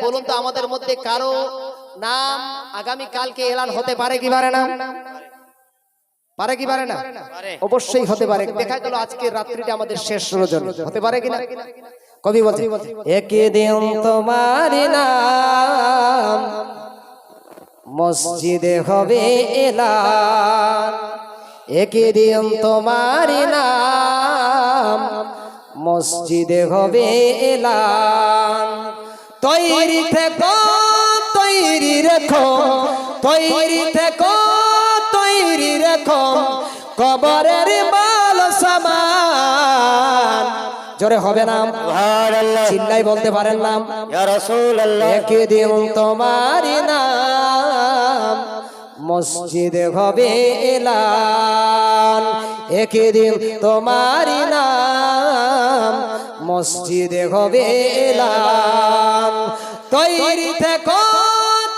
বলুন তো আমাদের মধ্যে কারো নাম আগামী কালকে এলান হতে পারে কি পারে না? পারে কি পারে না? অবশ্যই হতে পারে। দেখা গেল আজকে রাত্রিটা আমাদের শেষ রজনী, হতে পারে কিনা? কবি বলছে একদিন তোমার নাম মসজিদে হবে এলান, একদিন তোমার নাম মসজিদে হবে এলান। তৈরি থেকো তৈরি রেখো, তৈরি থেকো তৈরি রেখো, কবরের মাল সামান। জোরে হবে না? চিল্লাই বলতে পারেন নাম ইয়া রাসূলুল্লাহ। একদিন তোমার নাম মসজিদে হবে এলান, একদিন তোমার নাম মসজিদে হবে এলান। তৈরি থেকো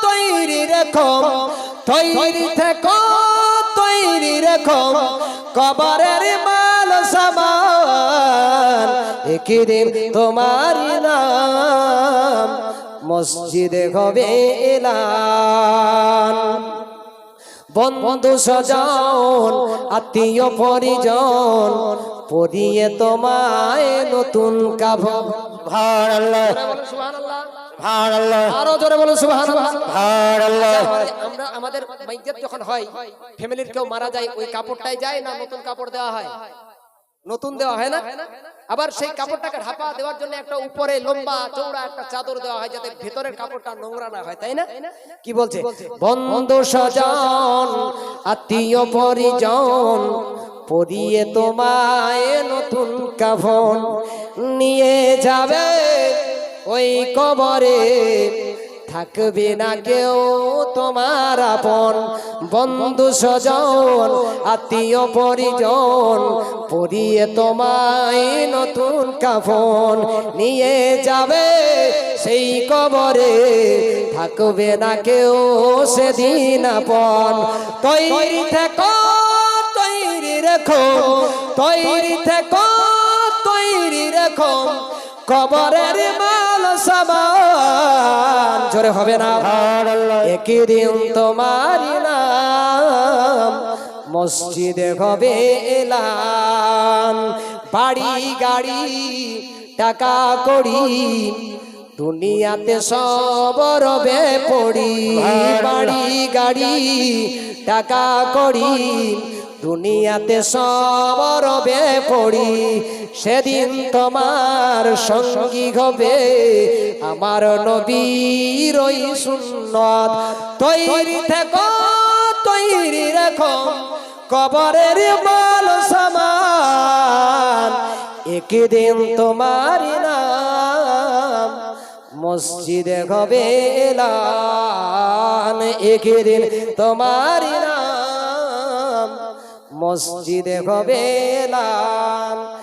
তৈরি রেখো, তৈরি থেকো তৈরি রেখো, কবরের মাল সামান। একদিন তোমার নাম মসজিদে হবে এলান। বন্ধু স্বজন আত্মীয় পরিজন পরিয়ে তোমায় নতুন কাফন। সুবহানাল্লাহ সুবহানাল্লাহ সুবহানাল্লাহ, আরো জোরে বলুন সুবহানাল্লাহ সুবহানাল্লাহ। আমরা আমাদের মাইয়াত যখন হয়, ফ্যামিলির কেউ মারা যায়, ওই কাপড়টাই যায় না নতুন কাপড় দেওয়া হয়? নতুন দেওয়া হয় না? আবার সেই কাপড়টাকে ঢাকা দেওয়ার জন্য একটা উপরে লম্বা চওড়া একটা চাদর দেওয়া হয়, যাতে ভেতরের কাপড়টা নোংরা না হয়, তাই না? কি বলছে? বন্ধু স্বজন আত্মীয় পরিজন পরিয়ে তোমায় নতুন কাফন নিয়ে যাবে ওই কবরে, থাকবে না কেউ তোমার আপন। বন্ধু স্বজন আত্মীয় পরিজন পরিয়ে তোমায় নতুন কাফন নিয়ে যাবে সেই কবরে, থাকবে না কেউ সেদিন আপন। তৈরি থেকো তৈরি রেখো, তৈরি থেকো তৈরি রেখো, কবরের মাল সামান। জোরে হবে না? একদিন তোমার নাম মসজিদে হবে এলান। বাড়ি গাড়ি টাকা কড়ি দুনিয়াতে সব রবে পড়ি, বাড়ি গাড়ি টাকা কড়ি দুনিয়াতে সব রবে পড়ি। সেদিন তোমার সঙ্গী হবে আমার নবীর ওই সুন্নাত। তৈরি থেকো তৈরি রেখো, কবরের মাল সামান। একদিন তোমার নাম মসজিদে হবে এলান, একদিন তোমার নাম মসজিদে হবে এলান।